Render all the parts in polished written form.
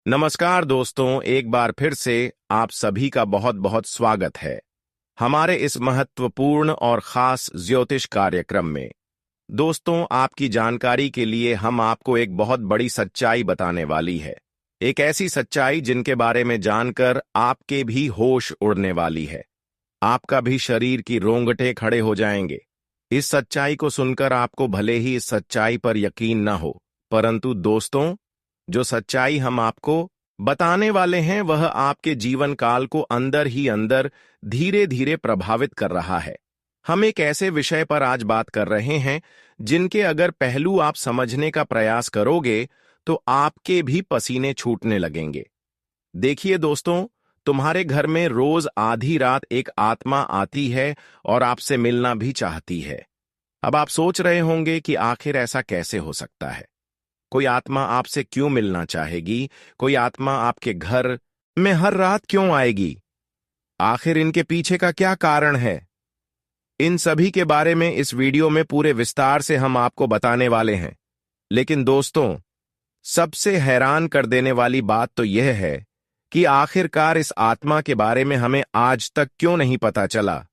नमस्कार दोस्तों, एक बार फिर से आप सभी का बहुत बहुत स्वागत है हमारे इस महत्वपूर्ण और खास ज्योतिष कार्यक्रम में। दोस्तों, आपकी जानकारी के लिए हम आपको एक बहुत बड़ी सच्चाई बताने वाली है। एक ऐसी सच्चाई जिनके बारे में जानकर आपके भी होश उड़ने वाली है। आपका भी शरीर की रोंगटे खड़े हो जाएंगे। इस सच्चाई को सुनकर आपको भले ही इस सच्चाई पर यकीन न हो, परंतु दोस्तों, जो सच्चाई हम आपको बताने वाले हैं वह आपके जीवन काल को अंदर ही अंदर धीरे धीरे प्रभावित कर रहा है। हम एक ऐसे विषय पर आज बात कर रहे हैं जिनके अगर पहलू आप समझने का प्रयास करोगे तो आपके भी पसीने छूटने लगेंगे। देखिए दोस्तों, तुम्हारे घर में रोज आधी रात एक आत्मा आती है और आपसे मिलना भी चाहती है। अब आप सोच रहे होंगे कि आखिर ऐसा कैसे हो सकता है। कोई आत्मा आपसे क्यों मिलना चाहेगी? कोई आत्मा आपके घर में हर रात क्यों आएगी? आखिर इनके पीछे का क्या कारण है? इन सभी के बारे में इस वीडियो में पूरे विस्तार से हम आपको बताने वाले हैं। लेकिन दोस्तों, सबसे हैरान कर देने वाली बात तो यह है कि आखिरकार इस आत्मा के बारे में हमें आज तक क्यों नहीं पता चला।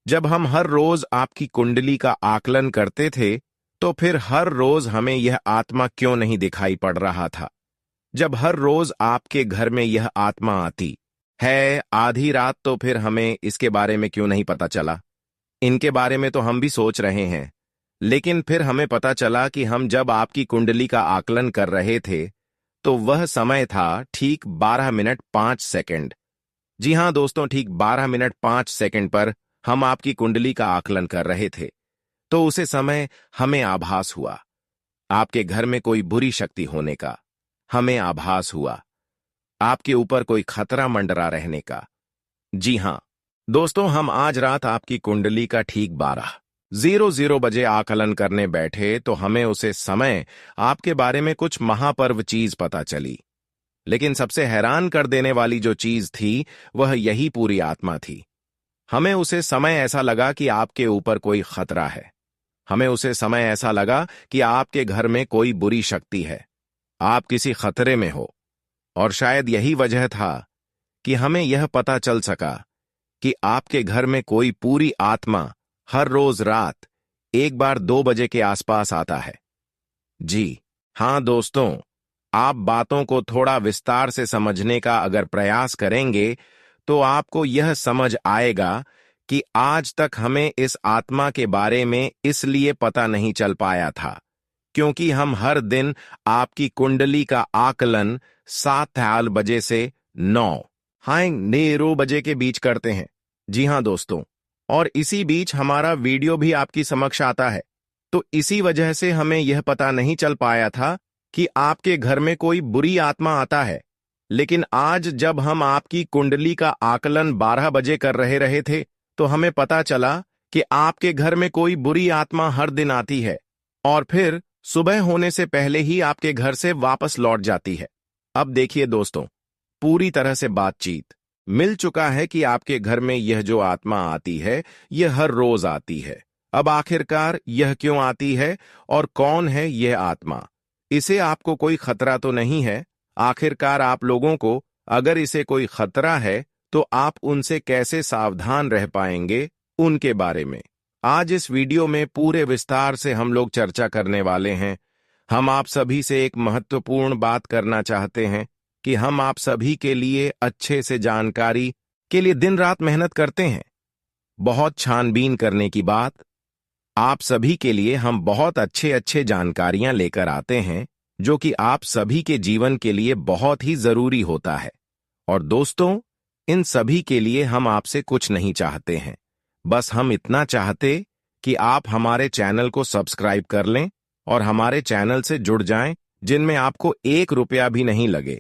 जब हम हर रोज आपकी कुंडली का आकलन करते थे तो फिर हर रोज हमें यह आत्मा क्यों नहीं दिखाई पड़ रहा था? जब हर रोज आपके घर में यह आत्मा आती है आधी रात, तो फिर हमें इसके बारे में क्यों नहीं पता चला? इनके बारे में तो हम भी सोच रहे हैं, लेकिन फिर हमें पता चला कि हम जब आपकी कुंडली का आकलन कर रहे थे तो वह समय था ठीक 12 मिनट 5 सेकंड। जी हां दोस्तों, ठीक 12 मिनट 5 सेकंड पर हम आपकी कुंडली का आकलन कर रहे थे। तो उसे समय हमें आभास हुआ आपके घर में कोई बुरी शक्ति होने का। हमें आभास हुआ आपके ऊपर कोई खतरा मंडरा रहने का। जी हां दोस्तों, हम आज रात आपकी कुंडली का ठीक 12:00 बजे आकलन करने बैठे तो हमें उसे समय आपके बारे में कुछ महापर्व चीज पता चली। लेकिन सबसे हैरान कर देने वाली जो चीज थी वह यही पूरी आत्मा थी। हमें उसे समय ऐसा लगा कि आपके ऊपर कोई खतरा है। हमें उसे समय ऐसा लगा कि आपके घर में कोई बुरी शक्ति है, आप किसी खतरे में हो। और शायद यही वजह था कि हमें यह पता चल सका कि आपके घर में कोई पूरी आत्मा हर रोज रात 1 2 बजे के आसपास आता है। जी हां दोस्तों, आप बातों को थोड़ा विस्तार से समझने का अगर प्रयास करेंगे तो आपको यह समझ आएगा कि आज तक हमें इस आत्मा के बारे में इसलिए पता नहीं चल पाया था क्योंकि हम हर दिन आपकी कुंडली का आकलन 7 बजे से 9 बजे के बीच करते हैं। जी हां दोस्तों, और इसी बीच हमारा वीडियो भी आपकी समक्ष आता है। तो इसी वजह से हमें यह पता नहीं चल पाया था कि आपके घर में कोई बुरी आत्मा आता है। लेकिन आज जब हम आपकी कुंडली का आकलन 12 बजे कर रहे थे तो हमें पता चला कि आपके घर में कोई बुरी आत्मा हर दिन आती है और फिर सुबह होने से पहले ही आपके घर से वापस लौट जाती है। अब देखिए दोस्तों, पूरी तरह से बातचीत मिल चुका है कि आपके घर में यह जो आत्मा आती है यह हर रोज आती है। अब आखिरकार यह क्यों आती है और कौन है यह आत्मा? इसे आपको कोई खतरा तो नहीं है। आखिरकार आप लोगों को अगर इसे कोई खतरा है तो आप उनसे कैसे सावधान रह पाएंगे, उनके बारे में आज इस वीडियो में पूरे विस्तार से हम लोग चर्चा करने वाले हैं। हम आप सभी से एक महत्वपूर्ण बात करना चाहते हैं कि हम आप सभी के लिए अच्छे से जानकारी के लिए दिन रात मेहनत करते हैं। बहुत छानबीन करने की बात, आप सभी के लिए हम बहुत अच्छे जानकारियां लेकर आते हैं जो कि आप सभी के जीवन के लिए बहुत ही जरूरी होता है। और दोस्तों, इन सभी के लिए हम आपसे कुछ नहीं चाहते हैं, बस हम इतना चाहते कि आप हमारे चैनल को सब्सक्राइब कर लें और हमारे चैनल से जुड़ जाएं, जिनमें आपको 1 रुपया भी नहीं लगे।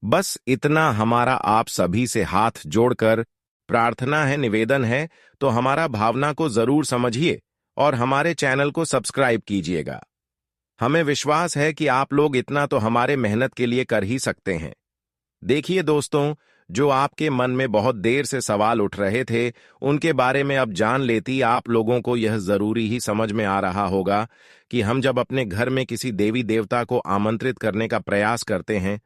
बस इतना हमारा आप सभी से हाथ जोड़कर प्रार्थना है, निवेदन है। तो हमारा भावना को जरूर समझिए और हमारे चैनल को सब्सक्राइब कीजिएगा। हमें विश्वास है कि आप लोग इतना तो हमारे मेहनत के लिए कर ही सकते हैं। देखिए दोस्तों, जो आपके मन में बहुत देर से सवाल उठ रहे थे उनके बारे में अब जान लेती आप लोगों को यह जरूरी ही समझ में आ रहा होगा कि हम जब अपने घर में किसी देवी देवता को आमंत्रित करने का प्रयास करते हैं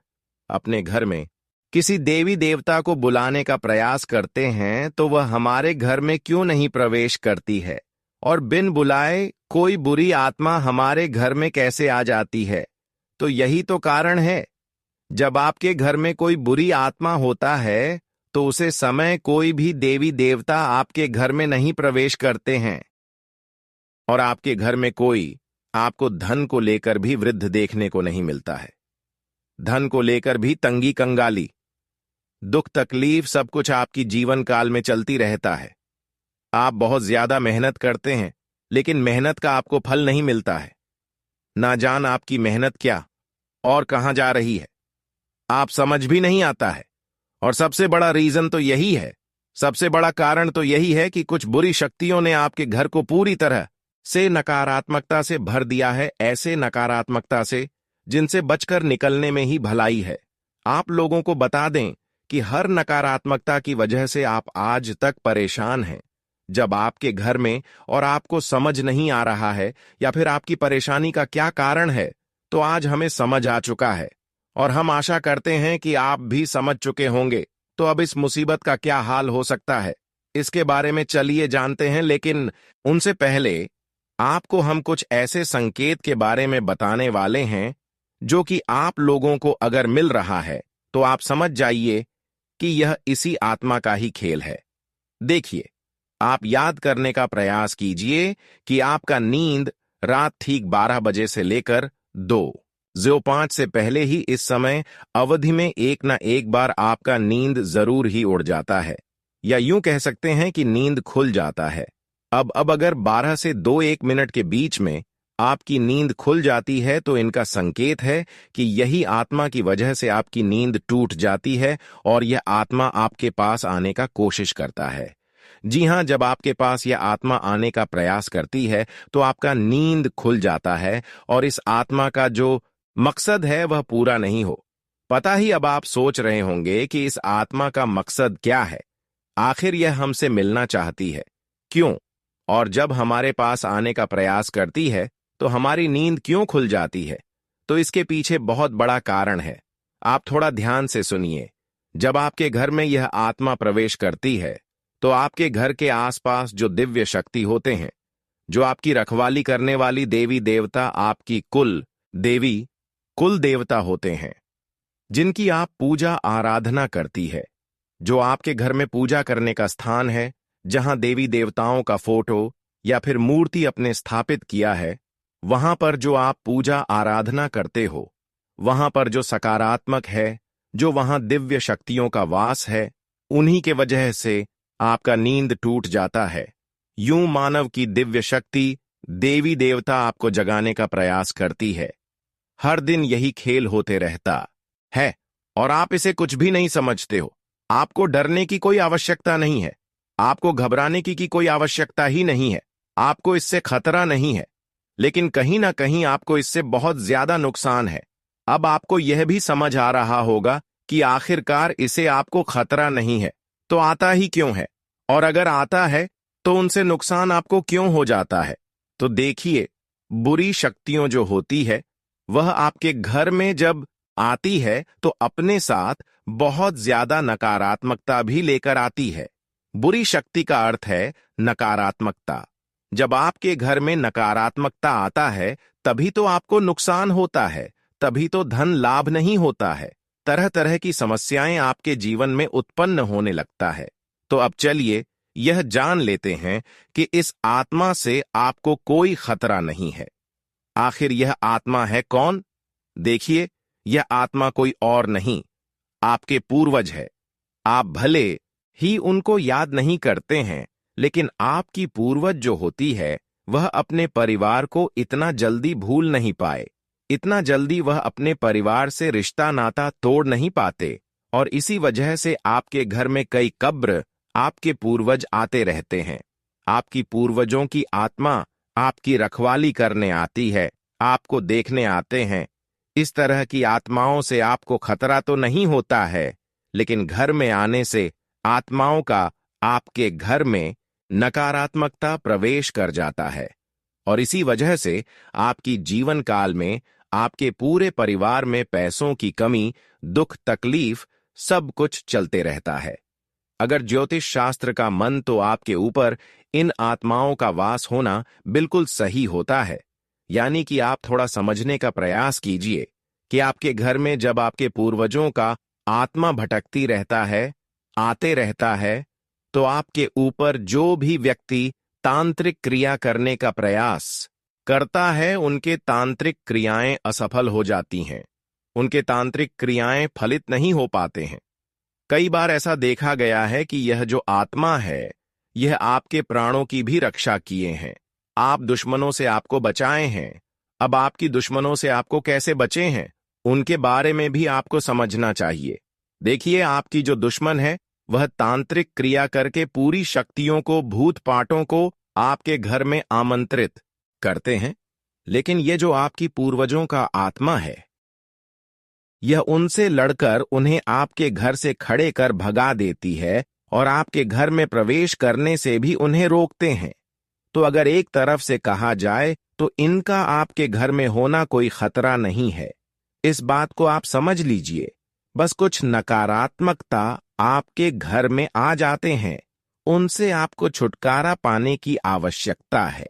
अपने घर में किसी देवी देवता को बुलाने का प्रयास करते हैं तो वह हमारे घर में क्यों नहीं प्रवेश करती है और बिन बुलाए कोई बुरी आत्मा हमारे घर में कैसे आ जाती है? तो यही तो कारण है। जब आपके घर में कोई बुरी आत्मा होता है तो उसे समय कोई भी देवी देवता आपके घर में नहीं प्रवेश करते हैं। और आपके घर में कोई आपको धन को लेकर भी वृद्ध देखने को नहीं मिलता है। धन को लेकर भी तंगी कंगाली, दुख तकलीफ सब कुछ आपकी जीवन काल में चलती रहता है। आप बहुत ज्यादा मेहनत करते हैं लेकिन मेहनत का आपको फल नहीं मिलता है। ना जान आपकी मेहनत क्या और कहां जा रही है, आप समझ भी नहीं आता है। और सबसे बड़ा रीजन तो यही है, सबसे बड़ा कारण तो यही है कि कुछ बुरी शक्तियों ने आपके घर को पूरी तरह से नकारात्मकता से भर दिया है, ऐसे नकारात्मकता से जिनसे बचकर निकलने में ही भलाई है। आप लोगों को बता दें कि हर नकारात्मकता की वजह से आप आज तक परेशान हैं। जब आपके घर में और आपको समझ नहीं आ रहा है या फिर आपकी परेशानी का क्या कारण है, तो आज हमें समझ आ चुका है और हम आशा करते हैं कि आप भी समझ चुके होंगे। तो अब इस मुसीबत का क्या हाल हो सकता है, इसके बारे में चलिए जानते हैं। लेकिन उनसे पहले आपको हम कुछ ऐसे संकेत के बारे में बताने वाले हैं जो कि आप लोगों को अगर मिल रहा है तो आप समझ जाइए कि यह इसी आत्मा का ही खेल है। देखिए, आप याद करने का प्रयास कीजिए कि आपका नींद रात ठीक 12 बजे से लेकर 2:05 से पहले ही इस समय अवधि में एक ना एक बार आपका नींद जरूर ही उड़ जाता है, या यूं कह सकते हैं कि नींद खुल जाता है। अब अगर 12 से 2-1 मिनट के बीच में आपकी नींद खुल जाती है तो इनका संकेत है कि यही आत्मा की वजह से आपकी नींद टूट जाती है और यह आत्मा आपके पास आने का कोशिश करता है। जी हां, जब आपके पास यह आत्मा आने का प्रयास करती है तो आपका नींद खुल जाता है और इस आत्मा का जो मकसद है वह पूरा नहीं हो। पता ही अब आप सोच रहे होंगे कि इस आत्मा का मकसद क्या है, आखिर यह हमसे मिलना चाहती है क्यों, और जब हमारे पास आने का प्रयास करती है तो हमारी नींद क्यों खुल जाती है? तो इसके पीछे बहुत बड़ा कारण है। आप थोड़ा ध्यान से सुनिए। जब आपके घर में यह आत्मा प्रवेश करती है तो आपके घर के आसपास जो दिव्य शक्ति होते हैं, जो आपकी रखवाली करने वाली देवी देवता आपकी कुल देवता होते हैं, जिनकी आप पूजा आराधना करती है, जो आपके घर में पूजा करने का स्थान है, जहां देवी देवताओं का फोटो या फिर मूर्ति अपने स्थापित किया है, वहां पर जो आप पूजा आराधना करते हो, वहां पर जो सकारात्मक है, जो वहां दिव्य शक्तियों का वास है, उन्हीं के वजह से आपका नींद टूट जाता है। यूं मानव की दिव्य शक्ति देवी देवता आपको जगाने का प्रयास करती है। हर दिन यही खेल होते रहता है और आप इसे कुछ भी नहीं समझते हो। आपको डरने की कोई आवश्यकता नहीं है, आपको घबराने की कोई आवश्यकता ही नहीं है, आपको इससे खतरा नहीं है, लेकिन कहीं ना कहीं आपको इससे बहुत ज्यादा नुकसान है। अब आपको यह भी समझ आ रहा होगा कि आखिरकार इसे आपको खतरा नहीं है तो आता ही क्यों है, और अगर आता है तो उनसे नुकसान आपको क्यों हो जाता है। तो देखिए, बुरी शक्तियों जो होती है वह आपके घर में जब आती है तो अपने साथ बहुत ज्यादा नकारात्मकता भी लेकर आती है। बुरी शक्ति का अर्थ है नकारात्मकता। जब आपके घर में नकारात्मकता आता है तभी तो आपको नुकसान होता है, तभी तो धन लाभ नहीं होता है, तरह तरह की समस्याएं आपके जीवन में उत्पन्न होने लगता है। तो अब चलिए यह जान लेते हैं कि इस आत्मा से आपको कोई खतरा नहीं है। आखिर यह आत्मा है कौन? देखिए, यह आत्मा कोई और नहीं, आपके पूर्वज है। आप भले ही उनको याद नहीं करते हैं, लेकिन आपकी पूर्वज जो होती है वह अपने परिवार को इतना जल्दी भूल नहीं पाए, इतना जल्दी वह अपने परिवार से रिश्ता नाता तोड़ नहीं पाते, और इसी वजह से आपके घर में कई कब्र आपके पूर्वज आते रहते हैं। आपकी पूर्वजों की आत्मा आपकी रखवाली करने आती है, आपको देखने आते हैं। इस तरह की आत्माओं से आपको खतरा तो नहीं होता है, लेकिन घर में आने से आत्माओं का आपके घर में नकारात्मकता प्रवेश कर जाता है, और इसी वजह से आपकी जीवन काल में आपके पूरे परिवार में पैसों की कमी, दुख, तकलीफ, सब कुछ चलते रहता है। अगर ज्योतिष शास्त्र का मन तो आपके ऊपर इन आत्माओं का वास होना बिल्कुल सही होता है। यानी कि आप थोड़ा समझने का प्रयास कीजिए कि आपके घर में जब आपके पूर्वजों का आत्मा भटकती रहता है, आते रहता है, तो आपके ऊपर जो भी व्यक्ति तांत्रिक क्रिया करने का प्रयास करता है, उनके तांत्रिक क्रियाएं असफल हो जाती हैं। उनके तांत्रिक क्रियाएं फलित नहीं हो पाते हैं। कई बार ऐसा देखा गया है कि यह जो आत्मा है, यह आपके प्राणों की भी रक्षा किए हैं। आप दुश्मनों से आपको बचाए हैं। अब आपकी दुश्मनों से आपको कैसे बचे हैं, उनके बारे में भी आपको समझना चाहिए। देखिए, आपकी जो दुश्मन है, वह तांत्रिक क्रिया करके पूरी शक्तियों को, भूत पाटों को आपके घर में आमंत्रित करते हैं। लेकिन ये जो आपकी पूर्वजों का आत्मा है, यह उनसे लड़कर उन्हें आपके घर से खड़े कर भगा देती है और आपके घर में प्रवेश करने से भी उन्हें रोकते हैं। तो अगर एक तरफ से कहा जाए तो इनका आपके घर में होना कोई खतरा नहीं है। इस बात को आप समझ लीजिए। बस कुछ नकारात्मकता आपके घर में आ जाते हैं, उनसे आपको छुटकारा पाने की आवश्यकता है।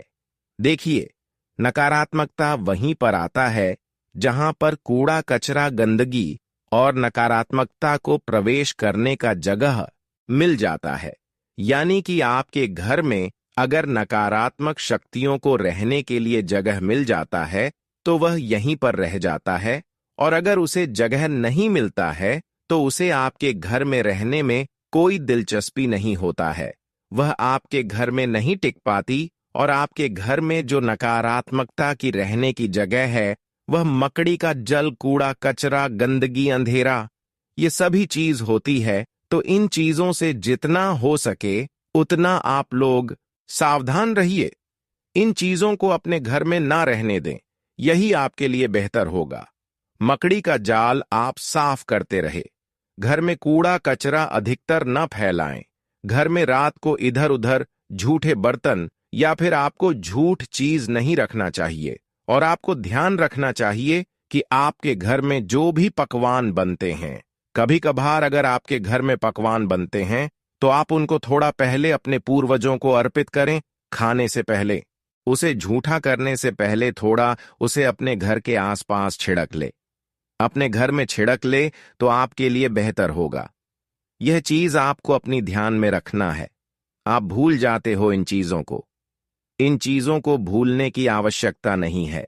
देखिए, नकारात्मकता वहीं पर आता है जहां पर कूड़ा कचरा, गंदगी और नकारात्मकता को प्रवेश करने का जगह मिल जाता है। यानी कि आपके घर में अगर नकारात्मक शक्तियों को रहने के लिए जगह मिल जाता है तो वह यहीं पर रह जाता है, और अगर उसे जगह नहीं मिलता है तो उसे आपके घर में रहने में कोई दिलचस्पी नहीं होता है। वह आपके घर में नहीं टिक पाती, और आपके घर में जो नकारात्मकता की रहने की जगह है, वह मकड़ी का जल, कूड़ा कचरा, गंदगी, अंधेरा, ये सभी चीज होती है। तो इन चीजों से जितना हो सके उतना आप लोग सावधान रहिए। इन चीजों को अपने घर में ना रहने दें, यही आपके लिए बेहतर होगा। मकड़ी का जाल आप साफ करते रहे। घर में कूड़ा कचरा अधिकतर न फैलाएं। घर में रात को इधर उधर झूठे बर्तन या फिर आपको झूठ चीज नहीं रखना चाहिए। और आपको ध्यान रखना चाहिए कि आपके घर में जो भी पकवान बनते हैं, कभी कभार अगर आपके घर में पकवान बनते हैं तो आप उनको थोड़ा पहले अपने पूर्वजों को अर्पित करें। खाने से पहले, उसे झूठा करने से पहले थोड़ा उसे अपने घर के आसपास छिड़क ले। अपने घर में छिड़क ले तो आपके लिए बेहतर होगा। यह चीज आपको अपनी ध्यान में रखना है। आप भूल जाते हो इन चीजों को। इन चीजों को भूलने की आवश्यकता नहीं है।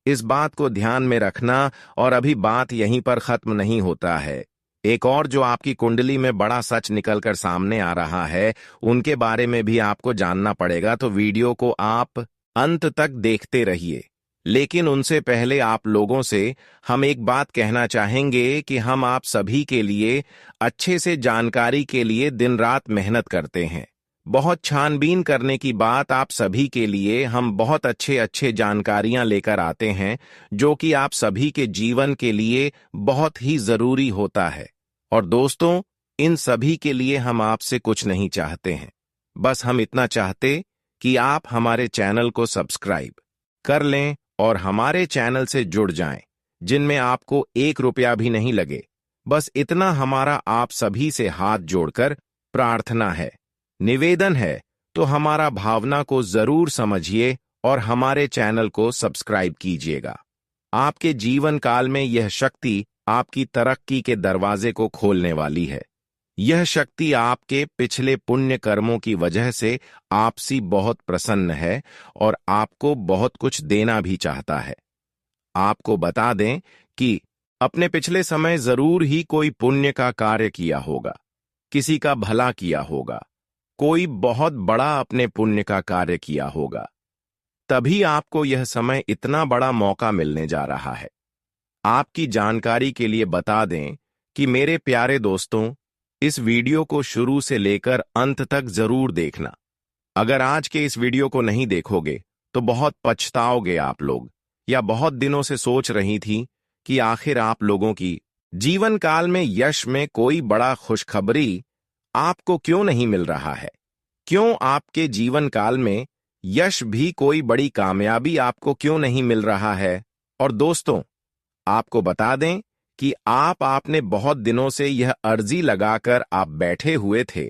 इस बात को ध्यान में रखना। और अभी बात यहीं पर खत्म नहीं होता है। एक और जो आपकी कुंडली में बड़ा सच निकलकर सामने आ रहा है, उनके बारे में भी आपको जानना पड़ेगा। तो वीडियो को आप अंत तक देखते रहिए। लेकिन उनसे पहले आप लोगों से हम एक बात कहना चाहेंगे कि हम आप सभी के लिए अच्छे से जानकारी के लिए दिन रात मेहनत करते हैं। बहुत छानबीन करने की बात आप सभी के लिए हम बहुत अच्छे जानकारियां लेकर आते हैं, जो कि आप सभी के जीवन के लिए बहुत ही जरूरी होता है। और दोस्तों, इन सभी के लिए हम आपसे कुछ नहीं चाहते हैं। बस हम इतना चाहते कि आप हमारे चैनल को सब्सक्राइब कर लें और हमारे चैनल से जुड़ जाएं, जिनमें आपको 1 रुपया भी नहीं लगे। बस इतना हमारा आप सभी से हाथ जोड़कर प्रार्थना है, निवेदन है। तो हमारा भावना को जरूर समझिए और हमारे चैनल को सब्सक्राइब कीजिएगा। आपके जीवन काल में यह शक्ति आपकी तरक्की के दरवाजे को खोलने वाली है। यह शक्ति आपके पिछले पुण्य कर्मों की वजह से आपसी बहुत प्रसन्न है और आपको बहुत कुछ देना भी चाहता है। आपको बता दें कि अपने पिछले समय जरूर ही कोई पुण्य का कार्य किया होगा, किसी का भला किया होगा, कोई बहुत बड़ा अपने पुण्य का कार्य किया होगा। तभी आपको यह समय इतना बड़ा मौका मिलने जा रहा है। आपकी जानकारी के लिए बता दें कि मेरे प्यारे दोस्तों, इस वीडियो को शुरू से लेकर अंत तक जरूर देखना। अगर आज के इस वीडियो को नहीं देखोगे तो बहुत पछताओगे आप लोग, या बहुत दिनों से सोच रही थी कि आखिर आप लोगों की जीवन काल में यश में कोई बड़ा खुशखबरी आपको क्यों नहीं मिल रहा है। क्यों आपके जीवन काल में यश भी कोई बड़ी कामयाबी आपको क्यों नहीं मिल रहा है। और दोस्तों, आपको बता दें कि आपने बहुत दिनों से यह अर्जी लगाकर आप बैठे हुए थे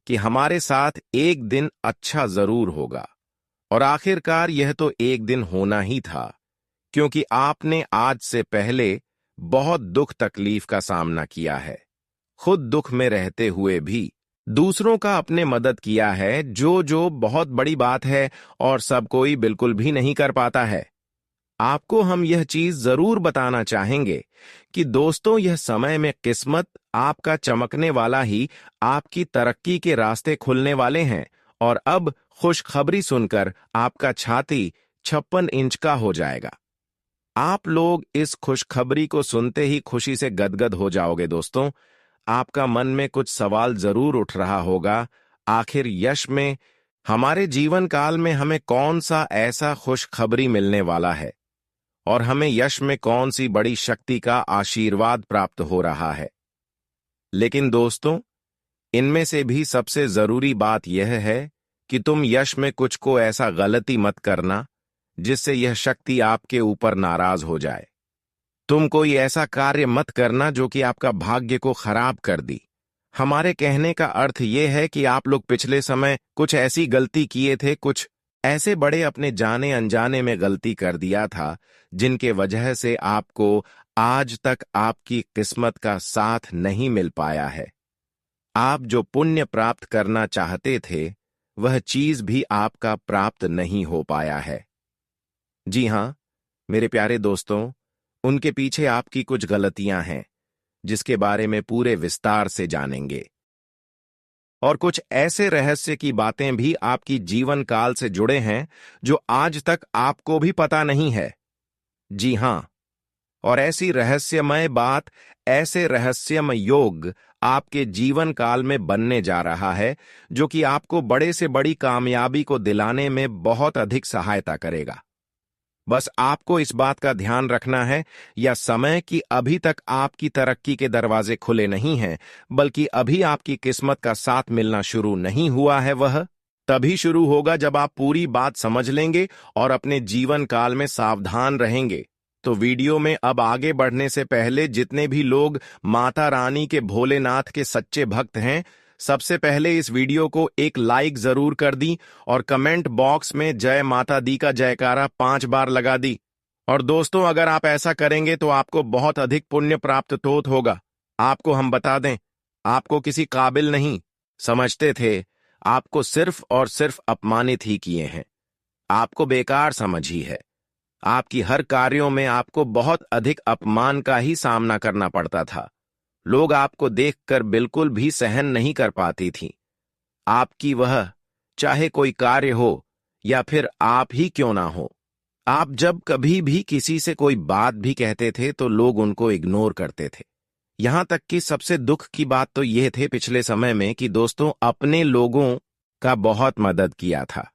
कि हमारे साथ एक दिन अच्छा जरूर होगा, और आखिरकार यह तो एक दिन होना ही था, क्योंकि आपने आज से पहले बहुत दुख तकलीफ का सामना किया है, खुद दुख में रहते हुए भी दूसरों का अपने मदद किया है, जो जो बहुत बड़ी बात है और सब कोई बिल्कुल भी नहीं कर पाता है। आपको हम यह चीज जरूर बताना चाहेंगे कि दोस्तों, यह समय में किस्मत आपका चमकने वाला ही आपकी तरक्की के रास्ते खुलने वाले हैं, और अब खुशखबरी सुनकर आपका छाती 56 इंच का हो जाएगा। आप लोग इस खुशखबरी को सुनते ही खुशी से गदगद हो जाओगे। दोस्तों, आपका मन में कुछ सवाल जरूर उठ रहा होगा, आखिर यश में हमारे जीवन काल में हमें कौन सा ऐसा खुशखबरी मिलने वाला है, और हमें यश में कौन सी बड़ी शक्ति का आशीर्वाद प्राप्त हो रहा है। लेकिन दोस्तों, इनमें से भी सबसे जरूरी बात यह है कि तुम यश में कुछ को ऐसा गलती मत करना जिससे यह शक्ति आपके ऊपर नाराज हो जाए। तुम कोई ऐसा कार्य मत करना जो कि आपका भाग्य को खराब कर दी। हमारे कहने का अर्थ यह है कि आप लोग पिछले समय कुछ ऐसी गलती किए थे, कुछ ऐसे बड़े अपने जाने अनजाने में गलती कर दिया था, जिनके वजह से आपको आज तक आपकी किस्मत का साथ नहीं मिल पाया है। आप जो पुण्य प्राप्त करना चाहते थे, वह चीज भी आपका प्राप्त नहीं हो पाया है। जी हां, मेरे प्यारे दोस्तों, उनके पीछे आपकी कुछ गलतियां हैं, जिसके बारे में पूरे विस्तार से जानेंगे, और कुछ ऐसे रहस्य की बातें भी आपकी जीवन काल से जुड़े हैं जो आज तक आपको भी पता नहीं है। जी हां, और ऐसी रहस्यमय बात, ऐसे रहस्यमय योग आपके जीवन काल में बनने जा रहा है, जो कि आपको बड़े से बड़ी कामयाबी को दिलाने में बहुत अधिक सहायता करेगा। बस आपको इस बात का ध्यान रखना है, या समय कि अभी तक आपकी तरक्की के दरवाजे खुले नहीं हैं, बल्कि अभी आपकी किस्मत का साथ मिलना शुरू नहीं हुआ है। वह तभी शुरू होगा जब आप पूरी बात समझ लेंगे और अपने जीवन काल में सावधान रहेंगे। तो वीडियो में अब आगे बढ़ने से पहले जितने भी लोग माता रानी के भोलेनाथ के सच्चे भक्त हैं, सबसे पहले इस वीडियो को एक लाइक जरूर कर दी और कमेंट बॉक्स में जय माता दी का जयकारा 5 बार लगा दी। और दोस्तों, अगर आप ऐसा करेंगे तो आपको बहुत अधिक पुण्य प्राप्त तो होगा। आपको हम बता दें, आपको किसी काबिल नहीं समझते थे, आपको सिर्फ और सिर्फ अपमानित ही किए हैं, आपको बेकार समझ ही है। आपकी हर कार्यों में आपको बहुत अधिक अपमान का ही सामना करना पड़ता था। लोग आपको देखकर बिल्कुल भी सहन नहीं कर पाती थी। आपकी वह, चाहे कोई कार्य हो या फिर आप ही क्यों ना हो, आप जब कभी भी किसी से कोई बात भी कहते थे तो लोग उनको इग्नोर करते थे। यहां तक कि सबसे दुख की बात तो यह थे पिछले समय में कि दोस्तों, अपने लोगों का बहुत मदद किया था,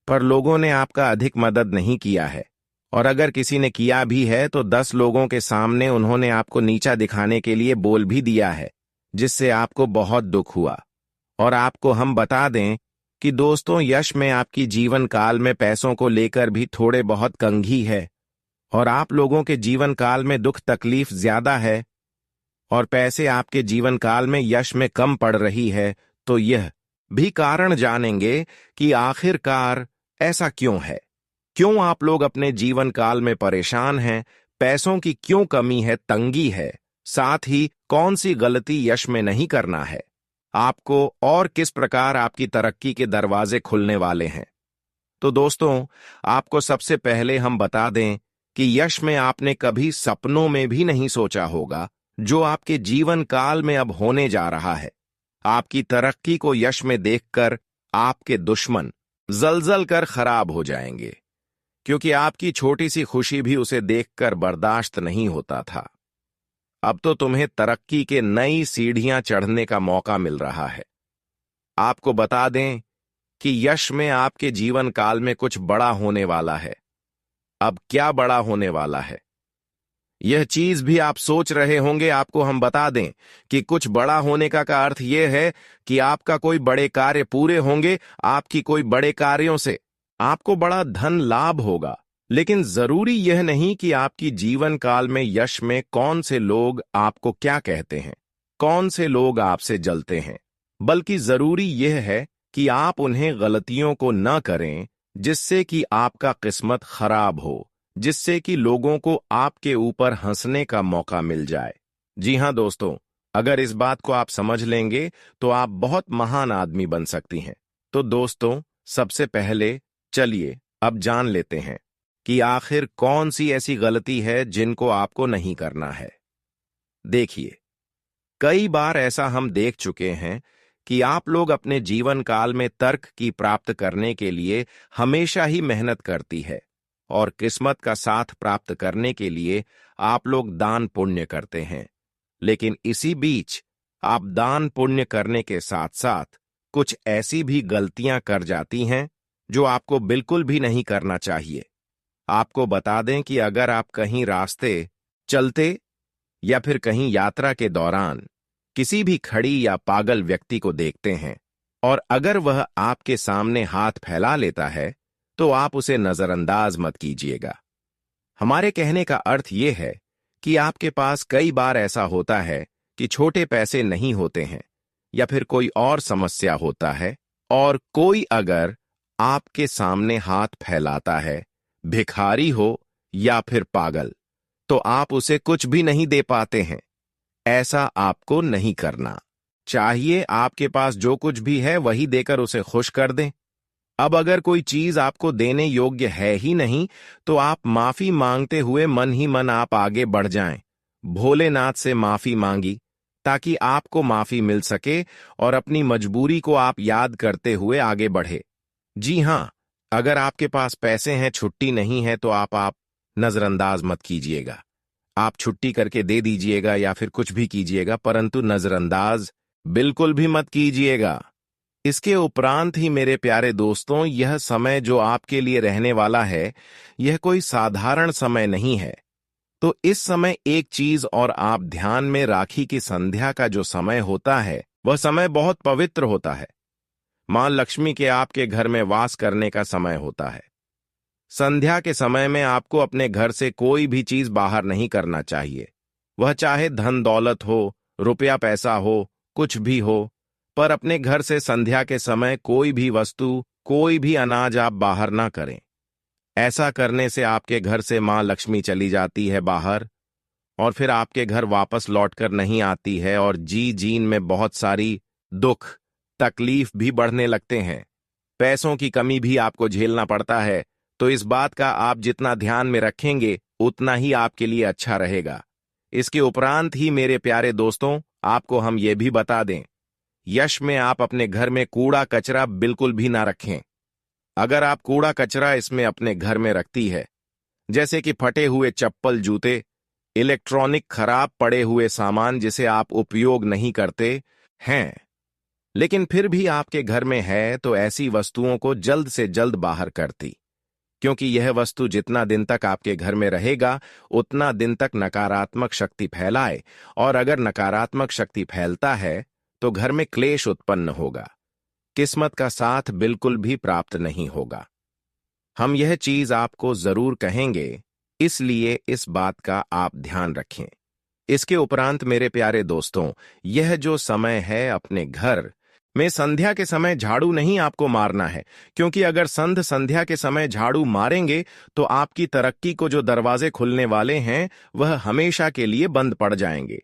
पर लोगों ने आपका अधिक मदद नहीं किया है, और अगर किसी ने किया भी है तो 10 लोगों के सामने उन्होंने आपको नीचा दिखाने के लिए बोल भी दिया है, जिससे आपको बहुत दुख हुआ। और आपको हम बता दें कि दोस्तों, यश में आपकी जीवन काल में पैसों को लेकर भी थोड़े बहुत कंघी है, और आप लोगों के जीवन काल में दुख तकलीफ ज्यादा है, और पैसे आपके जीवन काल में यश में कम पड़ रही है। तो यह भी कारण जानेंगे कि आखिरकार ऐसा क्यों है, क्यों आप लोग अपने जीवन काल में परेशान हैं, पैसों की क्यों कमी है, तंगी है, साथ ही कौन सी गलती यश में नहीं करना है आपको, और किस प्रकार आपकी तरक्की के दरवाजे खुलने वाले हैं। तो दोस्तों, आपको सबसे पहले हम बता दें कि यश में आपने कभी सपनों में भी नहीं सोचा होगा जो आपके जीवन काल में अब होने जा रहा है। आपकी तरक्की को यश में देखकर आपके दुश्मन जलजल कर खराब हो जाएंगे, क्योंकि आपकी छोटी सी खुशी भी उसे देखकर बर्दाश्त नहीं होता था। अब तो तुम्हें तरक्की के नई सीढ़ियां चढ़ने का मौका मिल रहा है। आपको बता दें कि यश में आपके जीवन काल में कुछ बड़ा होने वाला है। अब क्या बड़ा होने वाला है, यह चीज भी आप सोच रहे होंगे। आपको हम बता दें कि कुछ बड़ा होने का अर्थ यह है कि आपका कोई बड़े कार्य पूरे होंगे, आपकी कोई बड़े कार्यों से आपको बड़ा धन लाभ होगा, लेकिन जरूरी यह नहीं कि आपकी जीवन काल में यश में कौन से लोग आपको क्या कहते हैं, कौन से लोग आपसे जलते हैं, बल्कि जरूरी यह है कि आप उन्हें गलतियों को न करें जिससे कि आपका किस्मत खराब हो, जिससे कि लोगों को आपके ऊपर हंसने का मौका मिल जाए। जी हां दोस्तों, अगर इस बात को आप समझ लेंगे तो आप बहुत महान आदमी बन सकती हैं। तो दोस्तों, सबसे पहले चलिए अब जान लेते हैं कि आखिर कौन सी ऐसी गलती है जिनको आपको नहीं करना है। देखिए, कई बार ऐसा हम देख चुके हैं कि आप लोग अपने जीवन काल में तर्क की प्राप्त करने के लिए हमेशा ही मेहनत करती है और किस्मत का साथ प्राप्त करने के लिए आप लोग दान पुण्य करते हैं। लेकिन इसी बीच आप दान पुण्य करने के साथ साथ कुछ ऐसी भी गलतियां कर जाती हैं जो आपको बिल्कुल भी नहीं करना चाहिए। आपको बता दें कि अगर आप कहीं रास्ते चलते या फिर कहीं यात्रा के दौरान किसी भी खड़ी या पागल व्यक्ति को देखते हैं और अगर वह आपके सामने हाथ फैला लेता है तो आप उसे नजरअंदाज मत कीजिएगा। हमारे कहने का अर्थ यह है कि आपके पास कई बार ऐसा होता है कि छोटे पैसे नहीं होते हैं या फिर कोई और समस्या होता है और कोई अगर आपके सामने हाथ फैलाता है, भिखारी हो या फिर पागल, तो आप उसे कुछ भी नहीं दे पाते हैं। ऐसा आपको नहीं करना चाहिए। आपके पास जो कुछ भी है वही देकर उसे खुश कर दें। अब अगर कोई चीज आपको देने योग्य है ही नहीं तो आप माफी मांगते हुए मन ही मन आप आगे बढ़ जाएं। भोलेनाथ से माफी मांगी ताकि आपको माफी मिल सके और अपनी मजबूरी को आप याद करते हुए आगे बढ़े। जी हां, अगर आपके पास पैसे हैं, छुट्टी नहीं है, तो आप नजरअंदाज मत कीजिएगा। आप छुट्टी करके दे दीजिएगा या फिर कुछ भी कीजिएगा, परंतु नजरअंदाज बिल्कुल भी मत कीजिएगा। इसके उपरांत ही मेरे प्यारे दोस्तों, यह समय जो आपके लिए रहने वाला है, यह कोई साधारण समय नहीं है। तो इस समय एक चीज और आप ध्यान में राखी कि संध्या का जो समय होता है वह समय बहुत पवित्र होता है। मां लक्ष्मी के आपके घर में वास करने का समय होता है। संध्या के समय में आपको अपने घर से कोई भी चीज बाहर नहीं करना चाहिए, वह चाहे धन दौलत हो, रुपया पैसा हो, कुछ भी हो, पर अपने घर से संध्या के समय कोई भी वस्तु, कोई भी अनाज आप बाहर ना करें। ऐसा करने से आपके घर से मां लक्ष्मी चली जाती है बाहर और फिर आपके घर वापस लौटकर नहीं आती है और जीन में बहुत सारी दुख तकलीफ भी बढ़ने लगते हैं। पैसों की कमी भी आपको झेलना पड़ता है। तो इस बात का आप जितना ध्यान में रखेंगे उतना ही आपके लिए अच्छा रहेगा। इसके उपरांत ही मेरे प्यारे दोस्तों, आपको हम ये भी बता दें, यश में आप अपने घर में कूड़ा कचरा बिल्कुल भी ना रखें। अगर आप कूड़ा कचरा इसमें अपने घर में रखती है, जैसे कि फटे हुए चप्पल, जूते, इलेक्ट्रॉनिक खराब पड़े हुए सामान जिसे आप उपयोग नहीं करते हैं, लेकिन फिर भी आपके घर में है, तो ऐसी वस्तुओं को जल्द से जल्द बाहर करती, क्योंकि यह वस्तु जितना दिन तक आपके घर में रहेगा उतना दिन तक नकारात्मक शक्ति फैलाए, और अगर नकारात्मक शक्ति फैलता है तो घर में क्लेश उत्पन्न होगा, किस्मत का साथ बिल्कुल भी प्राप्त नहीं होगा। हम यह चीज आपको जरूर कहेंगे, इसलिए इस बात का आप ध्यान रखें। इसके उपरांत मेरे प्यारे दोस्तों, यह जो समय है अपने घर में संध्या के समय झाड़ू नहीं आपको मारना है, क्योंकि अगर संध्या के समय झाड़ू मारेंगे तो आपकी तरक्की को जो दरवाजे खुलने वाले हैं वह हमेशा के लिए बंद पड़ जाएंगे।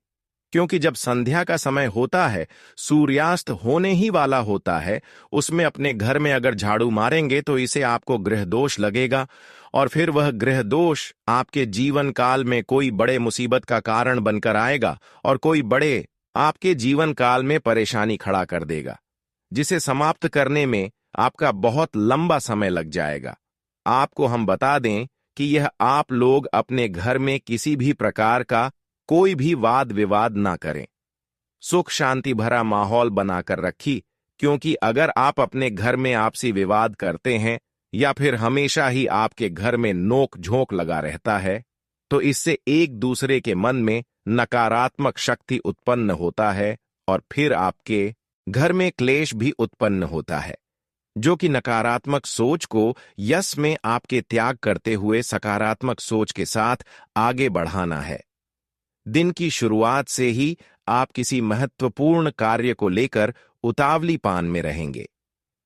क्योंकि जब संध्या का समय होता है, सूर्यास्त होने ही वाला होता है, उसमें अपने घर में अगर झाड़ू मारेंगे तो इसे आपको ग्रह दोष लगेगा और फिर वह ग्रह दोष आपके जीवन काल में कोई बड़े मुसीबत का कारण बनकर आएगा और कोई बड़े आपके जीवन काल में परेशानी खड़ा कर देगा, जिसे समाप्त करने में आपका बहुत लंबा समय लग जाएगा। आपको हम बता दें कि यह आप लोग अपने घर में किसी भी प्रकार का कोई भी वाद विवाद ना करें, सुख शांति भरा माहौल बनाकर रखी, क्योंकि अगर आप अपने घर में आपसी विवाद करते हैं या फिर हमेशा ही आपके घर में नोक झोंक लगा रहता है, तो इससे एक दूसरे के मन में नकारात्मक शक्ति उत्पन्न होता है और फिर आपके घर में क्लेश भी उत्पन्न होता है, जो कि नकारात्मक सोच को यश में आपके त्याग करते हुए सकारात्मक सोच के साथ आगे बढ़ाना है। दिन की शुरुआत से ही आप किसी महत्वपूर्ण कार्य को लेकर उतावलीपन में रहेंगे।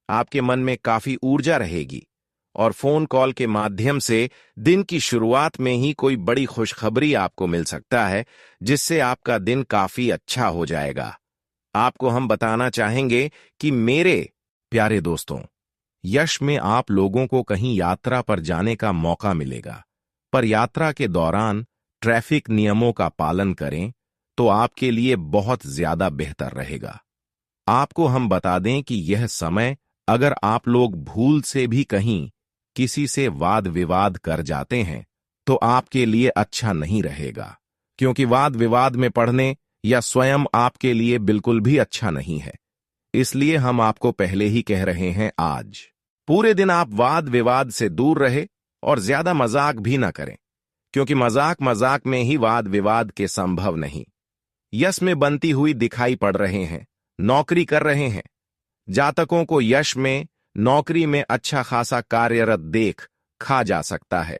आपके मन में काफी ऊर्जा रहेगी और फोन कॉल के माध्यम से दिन की शुरुआत में ही कोई बड़ी खुशखबरी आपको मिल सकता है, जिससे आपका दिन काफी अच्छा हो जाएगा। आपको हम बताना चाहेंगे कि मेरे प्यारे दोस्तों, यश में आप लोगों को कहीं यात्रा पर जाने का मौका मिलेगा, पर यात्रा के दौरान ट्रैफिक नियमों का पालन करें तो आपके लिए बहुत ज्यादा बेहतर रहेगा। आपको हम बता दें कि यह समय अगर आप लोग भूल से भी कहीं किसी से वाद विवाद कर जाते हैं तो आपके लिए अच्छा नहीं रहेगा, क्योंकि वाद विवाद में पड़ने या स्वयं आपके लिए बिल्कुल भी अच्छा नहीं है। इसलिए हम आपको पहले ही कह रहे हैं, आज पूरे दिन आप वाद विवाद से दूर रहे और ज्यादा मजाक भी ना करें, क्योंकि मजाक मजाक में ही वाद विवाद के संभव नहीं। यश में बनती हुई दिखाई पड़ रहे हैं, नौकरी कर रहे हैं। जातकों को यश में नौकरी में अच्छा खासा कार्यरत देख खा जा सकता है।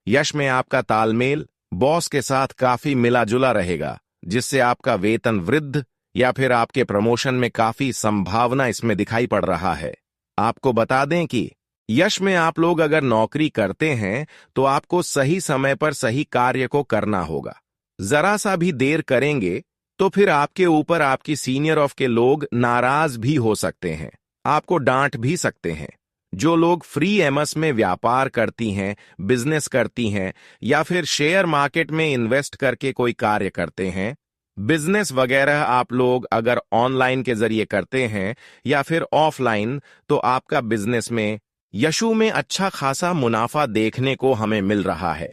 यश में आपका तालमेल बॉस के साथ काफी मिला जुला रहेगा, जिससे आपका वेतन वृद्ध या फिर आपके प्रमोशन में काफी संभावना इसमें दिखाई पड़ रहा है। आपको बता दें कि यश में आप लोग अगर नौकरी करते हैं तो आपको सही समय पर सही कार्य को करना होगा। जरा सा भी देर करेंगे तो फिर आपके ऊपर आपकी सीनियर ऑफ के लोग नाराज भी हो सकते हैं, आपको डांट भी सकते हैं। जो लोग फ्री एमएस में व्यापार करती हैं, बिजनेस करती हैं या फिर शेयर मार्केट में इन्वेस्ट करके कोई कार्य करते हैं, बिजनेस वगैरह आप लोग अगर ऑनलाइन के जरिए करते हैं या फिर ऑफलाइन, तो आपका बिजनेस में यशु में अच्छा खासा मुनाफा देखने को हमें मिल रहा है।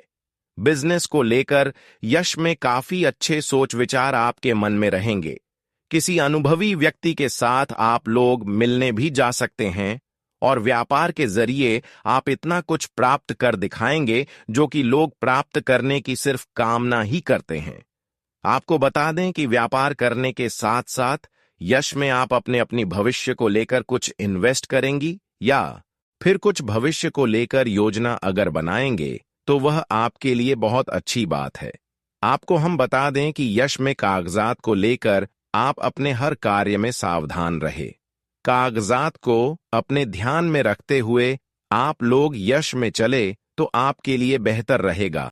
बिजनेस को लेकर यश में काफी अच्छे सोच विचार आपके मन में रहेंगे। किसी अनुभवी व्यक्ति के साथ आप लोग मिलने भी जा सकते हैं और व्यापार के जरिए आप इतना कुछ प्राप्त कर दिखाएंगे जो कि लोग प्राप्त करने की सिर्फ कामना ही करते हैं। आपको बता दें कि व्यापार करने के साथ साथ यश में आप अपनी भविष्य को लेकर कुछ इन्वेस्ट करेंगी या फिर कुछ भविष्य को लेकर योजना अगर बनाएंगे तो वह आपके लिए बहुत अच्छी बात है। आपको हम बता दें कि यश में कागजात को लेकर आप अपने हर कार्य में सावधान रहे। कागजात को अपने ध्यान में रखते हुए आप लोग यश में चले तो आपके लिए बेहतर रहेगा।